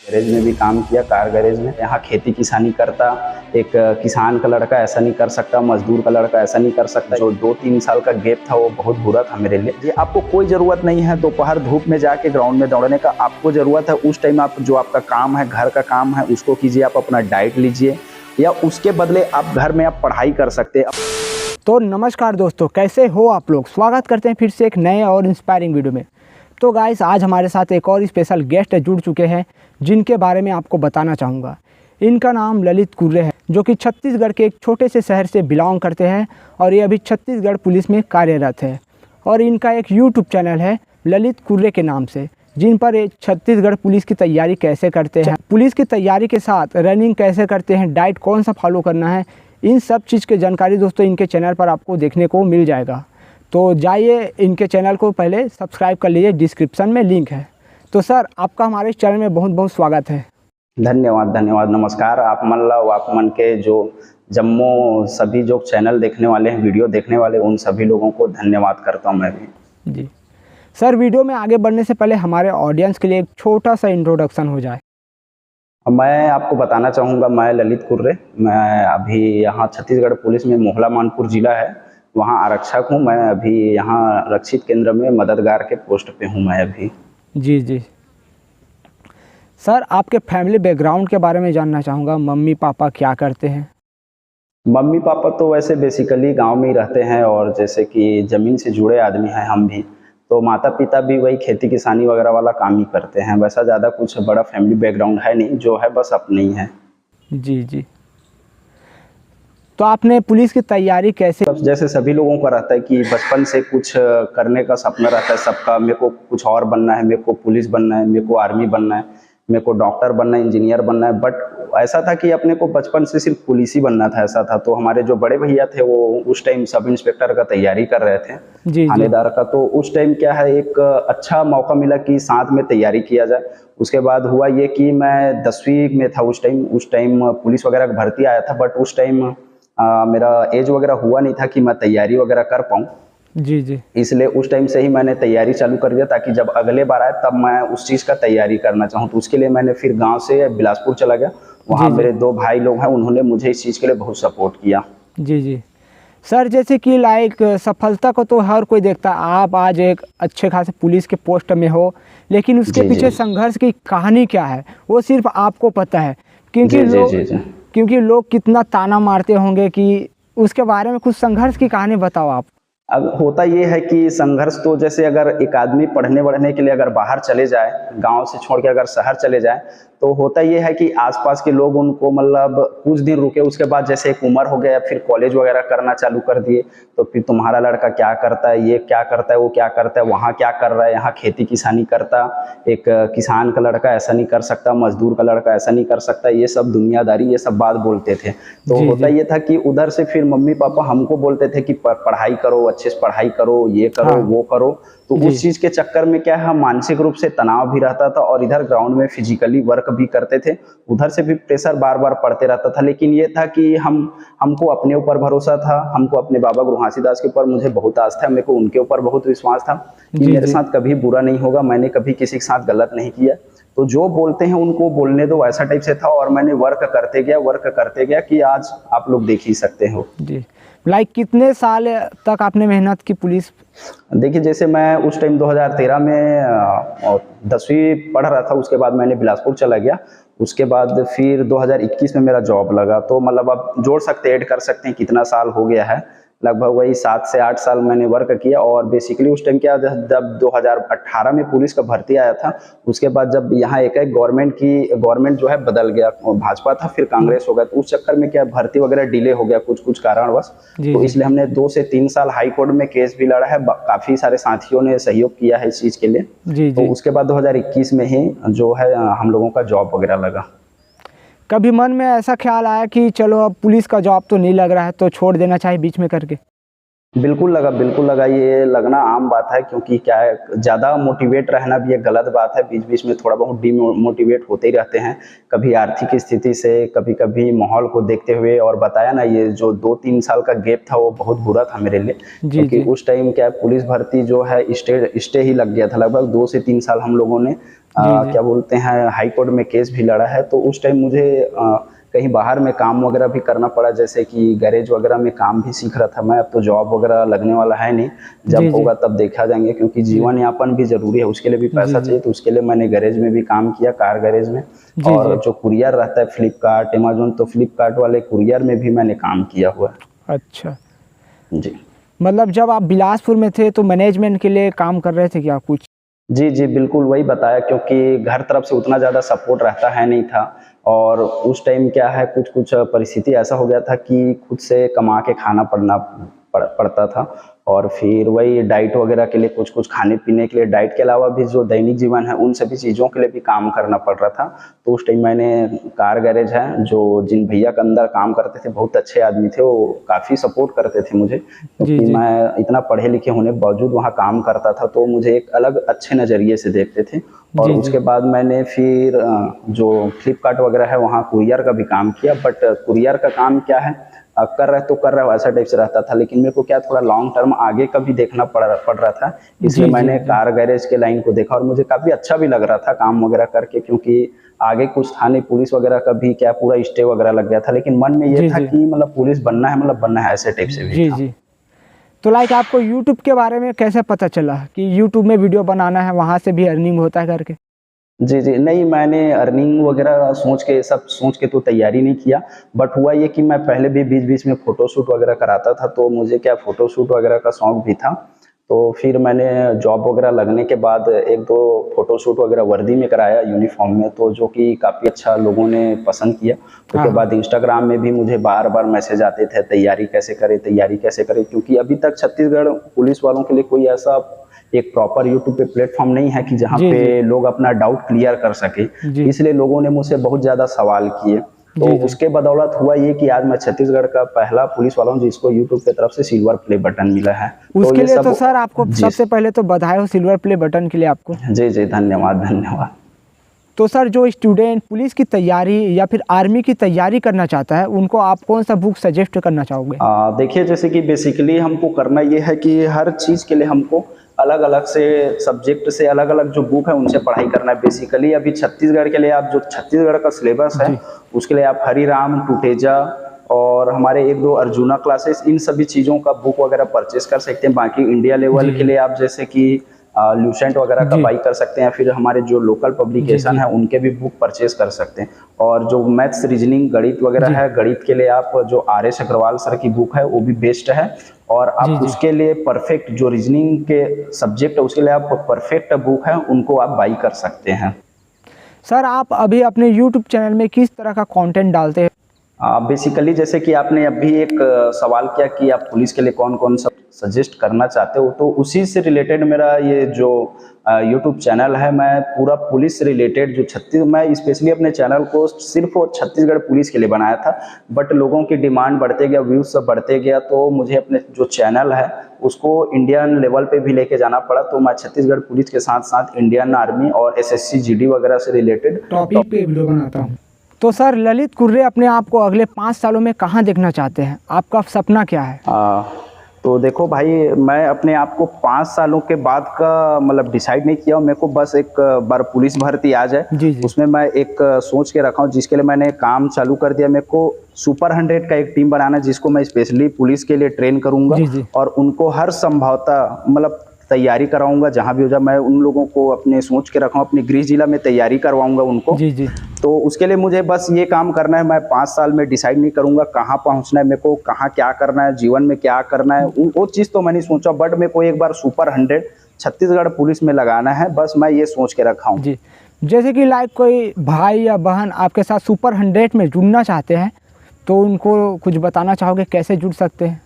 Garage में भी काम किया, कार गैरेज में। यहाँ खेती किसानी करता। एक किसान का लड़का ऐसा नहीं कर सकता, मजदूर का लड़का ऐसा नहीं कर सकता। जो 2-3 साल का गैप था वो बहुत बुरा था मेरे लिए। जी, आपको कोई ज़रूरत नहीं है दोपहर धूप में जाके ग्राउंड में दौड़ने का। आपको ज़रूरत है उस टाइम आप जो आपका काम है, घर का काम है, उसको कीजिए। आप अपना डाइट लीजिए या उसके बदले आप घर में आप पढ़ाई कर सकते हैं। तो नमस्कार दोस्तों, कैसे हो आप लोग। स्वागत करते हैं फिर से एक नए और इंस्पायरिंग वीडियो में। तो गाइस, आज हमारे साथ एक और स्पेशल गेस्ट जुड़ चुके हैं जिनके बारे में आपको बताना चाहूँगा। इनका नाम ललित कुर्रे है, जो कि छत्तीसगढ़ के एक छोटे से शहर से बिलोंग करते हैं और ये अभी छत्तीसगढ़ पुलिस में कार्यरत है। और इनका एक यूट्यूब चैनल है ललित कुर्रे के नाम से, जिन पर ये छत्तीसगढ़ पुलिस की तैयारी कैसे करते हैं, पुलिस की तैयारी के साथ रनिंग कैसे करते हैं, डाइट कौन सा फॉलो करना है, इन सब चीज़ की जानकारी दोस्तों इनके चैनल पर आपको देखने को मिल जाएगा। तो जाइए इनके चैनल को पहले सब्सक्राइब कर लीजिए, डिस्क्रिप्शन में लिंक है। तो सर, आपका हमारे चैनल में बहुत बहुत स्वागत है। धन्यवाद धन्यवाद, नमस्कार। आप मन के जो जम्मू सभी जो चैनल देखने वाले हैं, वीडियो देखने वाले, उन सभी लोगों को धन्यवाद करता हूं मैं भी। जी सर, वीडियो में आगे बढ़ने से पहले हमारे ऑडियंस के लिए एक छोटा सा इंट्रोडक्शन हो जाए। मैं आपको बताना चाहूँगा, मैं ललित कुर्रे, मैं अभी यहाँ छत्तीसगढ़ पुलिस में मोहला मानपुर जिला है, वहाँ आरक्षक हूँ। मैं अभी यहाँ रक्षित केंद्र में मददगार के पोस्ट पे हूँ मैं अभी। जी जी सर, आपके फैमिली बैकग्राउंड के बारे में जानना चाहूँगा। मम्मी पापा क्या करते हैं? मम्मी पापा तो वैसे बेसिकली गांव में ही रहते हैं और जैसे कि ज़मीन से जुड़े आदमी हैं हम भी। तो माता पिता भी वही खेती किसानी वगैरह वाला काम ही करते हैं। वैसा ज़्यादा कुछ बड़ा फैमिली बैकग्राउंड है नहीं, जो है बस अपने ही है। जी जी तो आपने पुलिस की तैयारी कैसे? जैसे सभी लोगों का रहता है कि बचपन से कुछ करने का सपना रहता है सबका। मेरे को कुछ और बनना है, मेरे को पुलिस बनना है, मेरे को आर्मी बनना है, मेरे को डॉक्टर बनना है, इंजीनियर बनना है। बट ऐसा था कि अपने को बचपन से सिर्फ पुलिस ही बनना था, ऐसा था। तो हमारे जो बड़े भैया थे वो उस टाइम सब इंस्पेक्टर का तैयारी कर रहे थे, थानेदार का। तो उस टाइम क्या है, एक अच्छा मौका मिला कि साथ में तैयारी किया जाए। उसके बाद हुआ ये कि मैं 10वीं में था उस टाइम पुलिस वगैरह का भर्ती आया था। बट उस टाइम मेरा एज वगैरह हुआ नहीं था कि मैं तैयारी वगैरह कर पाऊँ। जी जी इसलिए उस टाइम से ही मैंने तैयारी चालू कर दिया, ताकि जब अगले बार आए तब मैं उस चीज़ का तैयारी करना चाहूँ। तो उसके लिए मैंने फिर गांव से बिलासपुर चला गया। वहाँ मेरे 2 भाई लोग हैं, उन्होंने मुझे इस चीज़ के लिए बहुत सपोर्ट किया। जी जी सर, जैसे कि लाइक सफलता को तो हर कोई देखता है। आप आज एक अच्छे खासे पुलिस के पोस्ट में हो, लेकिन उसके पीछे संघर्ष की कहानी क्या है वो सिर्फ आपको पता है। क्योंकि लोग कितना ताना मारते होंगे कि उसके बारे में कुछ संघर्ष की कहानी बताओ आप। अब होता ये है कि संघर्ष तो जैसे अगर एक आदमी पढ़ने वढ़ने के लिए अगर बाहर चले जाए, गांव से छोड़ के अगर शहर चले जाए, तो होता ये है कि आसपास के लोग उनको मतलब कुछ दिन रुके, उसके बाद जैसे एक उम्र हो गया, फिर कॉलेज वगैरह करना चालू कर दिए। तो फिर तुम्हारा लड़का क्या करता है, ये क्या करता है, वो क्या करता है, वहाँ क्या कर रहा है, यहाँ खेती किसानी करता, एक किसान का लड़का ऐसा नहीं कर सकता, मजदूर का लड़का ऐसा नहीं कर सकता, ये सब दुनियादारी, ये सब बात बोलते थे। तो होता ये था कि उधर से फिर मम्मी पापा हमको बोलते थे कि पढ़ाई करो, अच्छे से पढ़ाई करो, ये करो, वो करो। तो उस चीज के चक्कर में क्या है, हम मानसिक रूप से तनाव भी रहता था और इधर ग्राउंड में फिजिकली वर्क भी करते थे। उधर से भी प्रेशर बार बार पड़ते रहता था। लेकिन ये था कि हमको अपने ऊपर भरोसा था, हमको अपने बाबा गुरु घासीदास के ऊपर मुझे बहुत आस्था है, मेरे को उनके ऊपर बहुत विश्वास था कि मेरे साथ कभी बुरा नहीं होगा, मैंने कभी किसी के साथ गलत नहीं किया। तो जो बोलते हैं उनको बोलने दो, ऐसा टाइप से था। और मैंने वर्क करते गया कि आज आप लोग देख ही सकते हो। जी, लाइक कितने साल तक आपने मेहनत की पुलिस? देखिए, जैसे मैं उस टाइम 2013 में 10वीं पढ़ रहा था, उसके बाद मैंने बिलासपुर चला गया। उसके बाद फिर 2021 में मेरा जॉब लगा। तो मतलब आप जोड़ सकते, ऐड कर सकते हैं कितना साल हो गया है। लगभग वही 7 से 8 साल मैंने वर्क किया। और बेसिकली उस टाइम क्या, जब 2018 में पुलिस का भर्ती आया था, उसके बाद जब यहाँ एक गवर्नमेंट जो है बदल गया, भाजपा था फिर कांग्रेस हो गया। तो उस चक्कर में क्या भर्ती वगैरह डिले हो गया कुछ कारणवश। तो इसलिए हमने 2 से 3 साल हाई कोर्ट में केस भी लड़ा है। काफी सारे साथियों ने सहयोग किया है इस चीज के लिए। तो उसके बाद 2021 में ही जो है हम लोगों का जॉब वगैरह लगा। कभी मन में ऐसा ख्याल आया कि चलो अब पुलिस का जॉब तो नहीं लग रहा है तो छोड़ देना चाहिए बीच में करके? बिल्कुल लगा, ये लगना आम बात है, क्योंकि क्या है, ज़्यादा मोटिवेट रहना भी एक गलत बात है, बीच-बीच में थोड़ा बहुत डिमोटिवेट होते ही रहते हैं, कभी आर्थिक स्थिति से, कभी-कभी माहौल को देखते हुए। और बताया ना, ये जो 2-3 साल का गैप था वो बहुत बुरा था मेरे लिए, जी, क्योंकि जी। उस टाइम क्या है, पुलिस भर्ती जो है स्टे ही लग गया था, लगभग 2 से 3 साल हम लोगों ने जी, जी। क्या बोलते हैं, हाई कोर्ट में केस भी लड़ा है। तो उस टाइम मुझे कहीं बाहर में काम वगैरह भी करना पड़ा, जैसे कि गैरेज वगैरह में काम भी सीख रहा था मैं। अब तो जॉब वगैरह लगने वाला है नहीं, जब जी, जी। होगा तब देखा जाएँगे, क्योंकि जी। जीवन यापन भी ज़रूरी है, उसके लिए भी जी, पैसा जी। चाहिए। तो उसके लिए मैंने गैरेज में भी काम किया, कार गैरेज में। जी, और जी। जो कुरियर रहता है फ्लिपकार्ट, अमेज़न, तो फ्लिपकार्ट वाले कुरियर में भी मैंने काम किया हुआ है। अच्छा। जी। मतलब जब आप बिलासपुर में थे तो मैनेजमेंट के लिए काम कर रहे थे क्या कुछ? जी, जी, बिल्कुल वही बताया, क्योंकि घर तरफ से उतना ज़्यादा सपोर्ट रहता है नहीं था। और उस टाइम क्या है, कुछ-कुछ परिस्थिति ऐसा हो गया था कि खुद से कमा के खाना पड़ता था। और फिर वही डाइट वगैरह के लिए, कुछ-कुछ खाने-पीने के लिए, डाइट के अलावा भी जो दैनिक जीवन है, उन सभी चीज़ों के लिए भी काम करना पड़ रहा था। तो उस टाइम मैंने कार गैरेज है, जो जिन भैया के अंदर काम करते थे, बहुत अच्छे आदमी थे, वो काफ़ी सपोर्ट करते थे मुझे, जी, क्योंकि जी। मैं इतना पढ़े-लिखे होने के बावजूद वहाँ काम करता था, तो मुझे एक अलग अच्छे नज़रिए से देखते थे। और जी, जी। उसके बाद मैंने फिर जो फ्लिपकार्ट वगैरह है, वहाँ कुरियर का भी काम किया। बट कुरियर का काम क्या है, कर रहे तो कर रहे हो, ऐसा टाइप से रहता था। लेकिन मेरे को क्या, थोड़ा लॉन्ग टर्म आगे का भी देखना पड़ रहा था, इसलिए जी, जी, मैंने जी। कार गैरेज के लाइन को देखा। और मुझे काफ़ी अच्छा भी लग रहा था काम वगैरह करके, क्योंकि आगे कुछ था नहीं, पुलिस वगैरह का भी क्या, पूरा स्टे वगैरह लग गया था। लेकिन मन में ये जी, था जी। कि मतलब पुलिस बनना है, मतलब बनना है, ऐसे टाइप से भी जी, था। जी। तो लाइक आपको यूट्यूब के बारे में कैसे पता चला कि यूट्यूब में वीडियो बनाना है, वहाँ से भी अर्निंग होता है करके? जी, जी। नहीं, मैंने अर्निंग वग़ैरह सोच के तो तैयारी नहीं किया। बट हुआ ये कि मैं पहले भी बीच-बीच में फ़ोटोशूट वग़ैरह कराता था, तो मुझे क्या, फ़ोटोशूट वग़ैरह का शौक भी था। तो फिर मैंने जॉब वग़ैरह लगने के बाद 1-2 फ़ोटोशूट वग़ैरह वर्दी में कराया, यूनिफ़ॉर्म में, तो जो कि काफ़ी अच्छा लोगों ने पसंद किया। हाँ, उसके हाँ। बाद इंस्टाग्राम में भी मुझे बार-बार मैसेज आते थे, तैयारी कैसे करें? क्योंकि अभी तक छत्तीसगढ़ पुलिस वालों के लिए कोई ऐसा एक प्रॉपर यूट्यूब पे प्लेटफ़ॉर्म नहीं है कि जहाँ जी, पे जी। लोग अपना डाउट क्लियर कर सकें। जी। इसलिए लोगों ने मुझसे बहुत ज़्यादा सवाल किए। तो जी, जी। उसके बदौलत हुआ ये कि आज मैं छत्तीसगढ़ का पहला पुलिस वाला हूँ जिसको यूट्यूब की तरफ से सिल्वर प्ले बटन मिला है। तो उसके ये लिए सब। तो सर आपको जी। सबसे पहले तो बधाई हो सिल्वर प्ले बटन के लिए आपको। जी, जी, धन्यवाद, धन्यवाद। तो सर जो स्टूडेंट पुलिस की तैयारी या फिर आर्मी की तैयारी करना चाहता है, उनको आप कौन-सा बुक सजेस्ट करना चाहोगे? देखिए, जैसे कि बेसिकली हमको करना ये है कि हर चीज़ के लिए हमको अलग-अलग से सब्जेक्ट से अलग-अलग जो बुक है उनसे पढ़ाई करना है। बेसिकली अभी छत्तीसगढ़ के लिए, आप जो छत्तीसगढ़ का सिलेबस है, जी। उसके लिए आप हरिराम, टुटेजा और हमारे 1-2 अर्जुना क्लासेस, इन सभी चीज़ों का बुक वगैरह परचेज़ कर सकते हैं। बाकी इंडिया लेवल जी, के जी। लिए आप जैसे कि ल्यूसेंट वगैरह का जी। बाई कर सकते हैं, फिर हमारे जो लोकल जी, पब्लिकेशन जी। है उनके भी बुक परचेज़ कर सकते हैं। और जो मैथ्स, रीजनिंग, गणित वगैरह जी। है, गणित के लिए आप जो आर.एस. अग्रवाल सर की बुक है वो भी बेस्ट है। और जी, आप जी। उसके लिए परफेक्ट जो रीजनिंग के सब्जेक्ट है उसके लिए आप परफेक्ट बुक है, उनको आप बाई कर सकते हैं। सर आप अभी अपने यूट्यूब चैनल में किस तरह का कंटेंट डालते हैं? बेसिकली जैसे कि आपने अभी एक सवाल किया कि आप पुलिस के लिए कौन-कौन सा सजेस्ट करना चाहते हो, तो उसी से रिलेटेड मेरा ये जो यूट्यूब चैनल है, मैं पूरा पुलिस से रिलेटेड मैं स्पेशली अपने चैनल को सिर्फ़ और छत्तीसगढ़ पुलिस के लिए बनाया था। बट लोगों की डिमांड बढ़ते गया, व्यूज़ सब बढ़ते गया, तो मुझे अपने जो चैनल है, उसको इंडियन लेवल पे भी लेके जाना पड़ा। तो मैं छत्तीसगढ़ पुलिस के साथ-साथ इंडियन आर्मी और एसएससी, जीडी वगैरह से रिलेटेड टॉपिक पे वीडियो बनाता हूँ। तो सर ललित कुर्रे अपने आप को अगले 5 सालों में कहाँ देखना चाहते हैं? आपका सपना क्या है? तो देखो भाई, मैं अपने आप को 5 सालों के बाद का मतलब डिसाइड नहीं किया हूँ। मेरे को बस एक बार पुलिस भर्ती आ जाए, जी, जी। उसमें मैं एक सोच के रखा हूँ, जिसके लिए मैंने काम चालू कर दिया। मेरे को सुपर 100 का एक टीम बनाना है, जिसको मैं स्पेशली पुलिस के लिए ट्रेन करूँगा जी, जी। और उनको हर संभवतः मतलब तैयारी कराऊँगा, जहाँ भी हो जाए। मैं उन लोगों को अपने सोच के रखा हूँ, अपने गृह जिला में तैयारी करवाऊँगा उनको। जी, जी। तो उसके लिए मुझे बस ये काम करना है। मैं 5 साल में डिसाइड नहीं करूँगा कहाँ पहुँचना है मेरे को, कहाँ क्या करना है, जीवन में क्या करना है, वो चीज़ तो मैं नहीं सोचा। बट मेरे को एक बार सुपर 100 छत्तीसगढ़ पुलिस में लगाना है, बस मैं ये सोच के रखा हूँ। जी। जैसे कि लाइक कोई भाई या बहन आपके साथ सुपर 100 में जुड़ना चाहते हैं, तो उनको कुछ बताना चाहोगे कैसे जुड़ सकते हैं?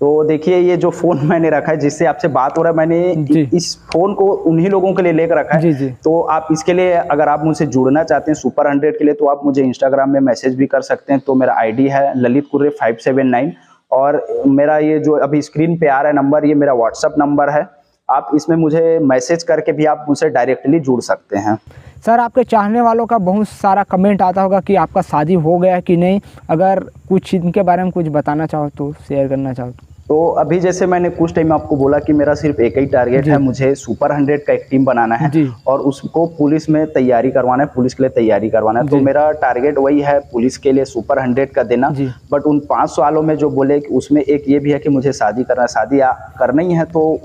तो देखिए, ये जो फ़ोन मैंने रखा है जिससे आपसे बात हो रहा है, मैंने जी। इस फ़ोन को उन्हीं लोगों के लिए लेकर रखा है। जी, जी। तो आप इसके लिए अगर आप मुझसे जुड़ना चाहते हैं सुपर 100 के लिए, तो आप मुझे इंस्टाग्राम में मैसेज भी कर सकते हैं। तो मेरा आईडी है ललित कुर्रे 579, और मेरा ये जो अभी स्क्रीन पे आ रहा है नंबर, ये मेरा व्हाट्सअप नंबर है। आप इसमें मुझे मैसेज करके भी आप मुझसे डायरेक्टली जुड़ सकते हैं। सर, आपके चाहने वालों का बहुत सारा कमेंट आता होगा कि आपका शादी हो गया कि नहीं, अगर कुछ इनके बारे में कुछ बताना चाहो तो, शेयर करना चाहो तो अभी जैसे मैंने कुछ टाइम आपको बोला कि मेरा सिर्फ एक ही टारगेट है, मुझे सुपर 100 का एक टीम बनाना है और उसको पुलिस में तैयारी करवाना है, पुलिस के लिए तैयारी करवाना है। तो मेरा टारगेट वही है, पुलिस के लिए सुपर 100 का देना। बट उन 5 सालों में जो बोले कि उसमें एक ये भी है कि मुझे शादी करना है, शादी करना ही है तो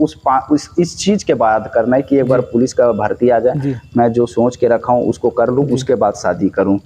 इस चीज़ के बाद करना है कि एक बार पुलिस का भर्ती आ जाए, मैं जो सोच के रखा हूँ उसको कर लूँ, उसके बाद शादी करूँ।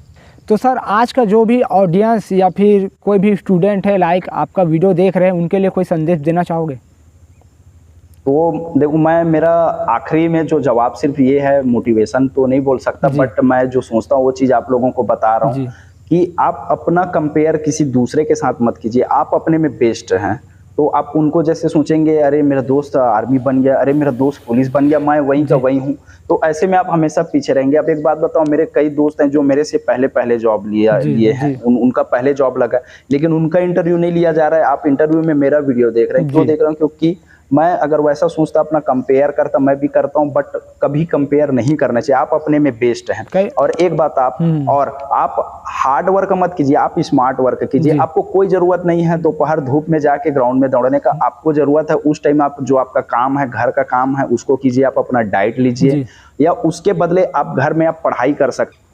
तो सर, आज का जो भी ऑडियंस या फिर कोई भी स्टूडेंट है लाइक आपका वीडियो देख रहे हैं, उनके लिए कोई संदेश देना चाहोगे? तो देखो, मेरा आखिरी में जो जवाब सिर्फ ये है, मोटिवेशन तो नहीं बोल सकता, बट मैं जो सोचता हूँ वो चीज़ आप लोगों को बता रहा हूँ कि आप अपना कंपेयर किसी दूसरे के साथ मत कीजिए। आप अपने में बेस्ट हैं, तो आप उनको जैसे सोचेंगे अरे मेरा दोस्त आर्मी बन गया, अरे मेरा दोस्त पुलिस बन गया, मैं वहीं का वहीं हूँ, तो ऐसे में आप हमेशा पीछे रहेंगे। अब एक बात बताओ, मेरे कई दोस्त हैं जो मेरे से पहले जॉब लिए हैं, उनका पहले जॉब लगा, लेकिन उनका इंटरव्यू नहीं लिया जा रहा है। आप इंटरव्यू में मेरा वीडियो देख रहे हैं, क्यों देख रहे हो? क्योंकि मैं अगर वैसा सोचता, अपना कंपेयर करता, मैं भी करता हूँ, बट कभी कंपेयर नहीं करना चाहिए। आप अपने में बेस्ट हैं। और एक बात आप हार्ड वर्क मत कीजिए, आप स्मार्ट वर्क कीजिए। आपको कोई जरूरत नहीं है दोपहर धूप में जाके ग्राउंड में दौड़ने का। आपको जरूरत है उस टाइम आप जो आपका काम है, घर का काम है, उसको कीजिए। आप अपना डाइट लीजिए या उसके बदले आप घर में आप पढ़ाई कर सकते।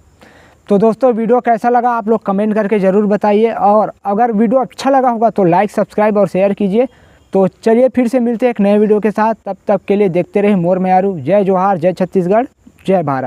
तो दोस्तों, वीडियो कैसा लगा आप लोग कमेंट करके ज़रूर बताइए, और अगर वीडियो अच्छा लगा होगा तो लाइक, सब्सक्राइब और शेयर कीजिए। तो चलिए फिर से मिलते हैं एक नए वीडियो के साथ, तब तक के लिए देखते रहिए मोर म्यारू। जय जोहार, जय छत्तीसगढ़, जय भारत।